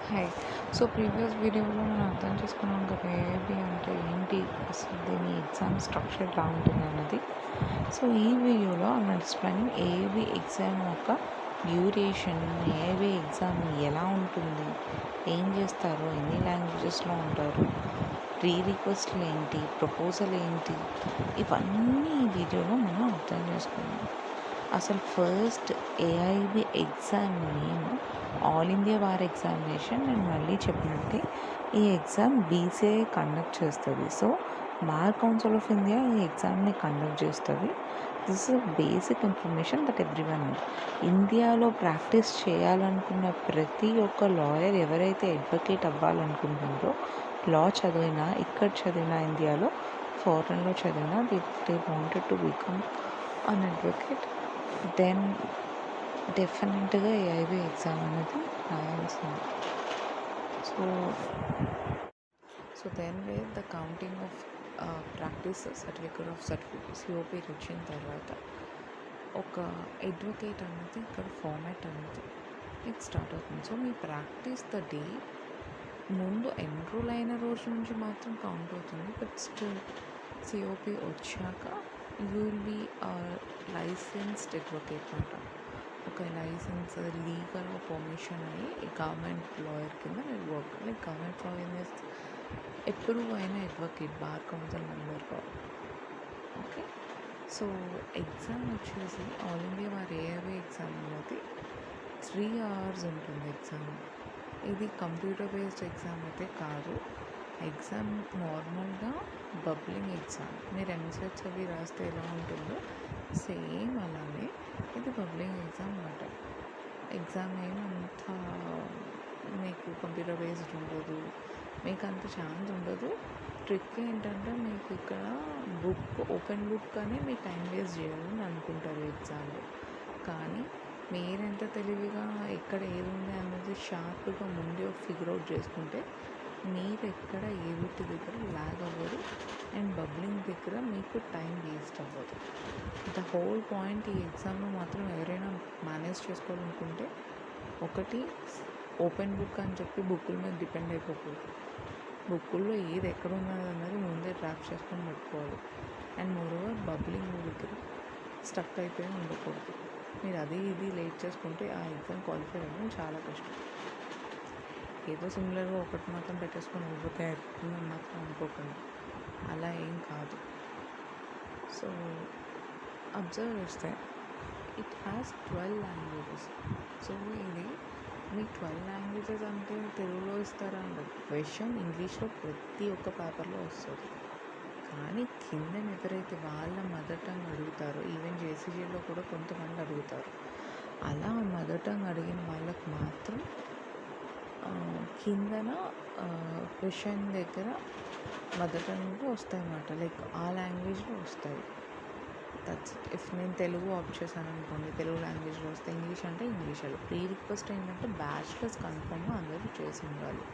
Hi. So, previous వీడియోలో మనం అర్థం చేసుకున్నాం కదా! ఏఐబీ అంటే ఏంటి? అసలు దీని ఎగ్జామ్ స్ట్రక్చర్ ఎలా ఉంటుందన్నది. సో, ఈ వీడియోలో ఐయామ్ ఎక్స్‌ప్లెయినింగ్ ఏఐబీ ఎగ్జామ్ యొక్క డ్యూరేషన్, ఏఐబీ ఎగ్జామ్ ఎలా ఉంటుంది? ఏం చేస్తారు? ఎన్ని లాంగ్వేజెస్‌లో ఉంటారు? ప్రీ రిక్వెస్ట్‌లు ఏంటి? ప్రపోజల్ ఏంటి? ఇవన్నీ ఈ వీడియోలో మనం అర్థం చేసుకుందాం. అసలు first AIB exam name all India bar examination. నేను మళ్ళీ చెప్పినట్టే ఈ ఎగ్జామ్ బీసీఐ కండక్ట్ చేస్తుంది. So bar council of India ఈ ఎగ్జామ్ని కండక్ట్ చేస్తుంది. This is basic information that everyone know. ఇండియాలో ప్రాక్టీస్ చేయాలనుకున్న ప్రతి ఒక్క లాయర్ ఎవరైతే అడ్వకేట్ అవ్వాలనుకుంటుందో, లా చదివినా, ఇక్కడ చదివినా, ఇండియాలో ఫారెన్లో చదివినా, they wanted to become an advocate, then డెఫినెట్గా ఏఐబీ ఎగ్జామ్ అనేది రాయాల్సింది. So then where the counting of practice certificate of COP వచ్చిన తర్వాత ఒక అడ్వకేట్ అనేది ఇక్కడ ఫార్మాట్ అనేది మీకు స్టార్ట్ అవుతుంది. సో మీ ప్రాక్టీస్ ద డే ముందు ఎన్రోల్ అయిన రోజు నుంచి మాత్రం కౌంట్ అవుతుంది. బట్ స్టిల్ సిఓపి వచ్చాక you will be licensed advocate అనమాట. ఒక లైసెన్స్ లీగల్గా పర్మిషన్ అయ్యి గవర్నమెంట్ లాయర్ కింద మీరు వర్క్ లైక్ గవర్నమెంట్ లాయర్ ఎప్పుడు అయినా అడ్వకేట్ బార్ కౌన్సిల్ మెంబర్గా. ఓకే, సో ఎగ్జామ్ వచ్చేసి ఆల్ ఇండియా బార్ ఏఐబీ ఎగ్జామ్ అనేది 3 hours ఉంటుంది ఎగ్జామ్. ఇది కంప్యూటర్ బేస్డ్ ఎగ్జామ్ అయితే కాదు. ఎగ్జామ్ నార్మల్గా బబ్లింగ్ ఎగ్జామ్. మీరు ఎంసెట్స్ అవి రాస్తే ఎలా ఉంటుందో సేమ్ అలానే ఇది బబ్లింగ్ ఎగ్జామ్ అన్నమాట. ఎగ్జామ్ ఏమంత మీకు కంప్యూటర్ బేస్డ్ ఉండదు, మీకు అంత ఛాన్స్ ఉండదు. ట్రిక్ ఏంటంటే మీకు ఇక్కడ ఓపెన్ బుక్ అని మీ టైం వేస్ట్ చేయాలని అనుకుంటారు ఎగ్జామ్లో. కానీ మీరెంత తెలివిగా ఎక్కడ ఏది ఉంది అన్నది షార్ప్గా ముందే ఫిగర్ అవుట్ చేసుకుంటే మీరు ఎక్కడ ఏ వీటి దగ్గర లాగ్ అవ్వదు అండ్ బబ్లింగ్ దగ్గర మీకు టైం వేస్ట్ అవ్వదు. ద హోల్ పాయింట్ ఈ ఎగ్జామ్లో మాత్రం ఎవరైనా మేనేజ్ చేసుకోవాలనుకుంటే ఒకటి ఓపెన్ బుక్ అని చెప్పి బుక్కుల మీద డిపెండ్ అయిపోకూడదు. బుక్కుల్లో ఏది ఎక్కడ ఉన్నది అన్నది ముందే ట్రాక్ చేసుకొని పెట్టుకోవాలి. అండ్ మోరోవర్ బబ్లింగ్ దగ్గర స్టక్ అయిపోయి ఉండకూడదు. మీరు అది ఇది లేట్ చేసుకుంటే ఆ ఎగ్జామ్ క్వాలిఫై అవ్వడం చాలా కష్టం. ఏదో సిమిలర్గా ఒకటి మాత్రం పెట్టేసుకొని వెళ్ళిపోతే అయిపోతుందని మాత్రం అనుకోకండి, అలా ఏం కాదు. సో అబ్జర్వ్ చేస్తే ఇట్ హ్యాస్ 12 లాంగ్వేజెస్. సో ఇది మీకు 12 లాంగ్వేజెస్ అంటే తెలుగులో ఇస్తారా అంటే క్వశ్చన్ ఇంగ్లీష్లో ప్రతి ఒక్క పేపర్లో వస్తుంది. కానీ కింద ఎవరైతే వాళ్ళ మదర్ టంగ్ అడుగుతారో, ఈవెన్ జేసీజీలో కూడా కొంతమంది అడుగుతారు, అలా మదర్ టంగ్ అడిగిన వాళ్ళకి మాత్రం కిందన క్వశ్చన్ దగ్గర మదర్ టంగ్లో వస్తాయి అన్నమాట. లైక్ ఆ లాంగ్వేజ్లో వస్తాయి. That's it. ఇఫ్ నేను తెలుగు ఆప్ట్ చేశాను అనుకోండి, తెలుగు లాంగ్వేజ్లో వస్తాయి. ఇంగ్లీష్ అంటే ఇంగ్లీష్లో. ప్రీ రిక్వెస్ట్ ఏంటంటే బ్యాచిలర్స్ కన్ఫర్మ్గా అందరూ చేసి ఉండాలి.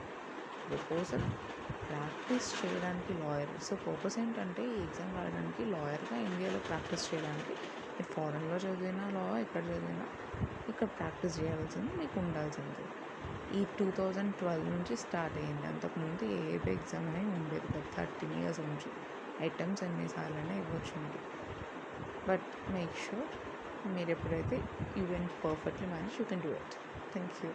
ప్రపోజల్ ప్రాక్టీస్ చేయడానికి లాయర్. సో పర్పస్ ఏంటంటే ఈ ఎగ్జామ్ రాయడానికి లాయర్గా ఇండియాలో ప్రాక్టీస్ చేయడానికి. మీరు ఫారెన్లో చదివినా లా, ఎక్కడ చదివినా ఇక్కడ ప్రాక్టీస్ చేయాల్సింది మీకు ఉండాల్సింది. ఈ 2012 నుంచి స్టార్ట్ అయ్యింది. అంతకుముందు ఏఐబీ ఎగ్జామ్ అనేది ఉండేది కదా 13 years నుంచి. ఐటమ్స్ ఎన్నిసార్లైనా ఇవ్వచ్చు మీరు. బట్ మేక్ షూర్ మీరు ఎప్పుడైతే you can perfectly manage, you can do it. Thank you.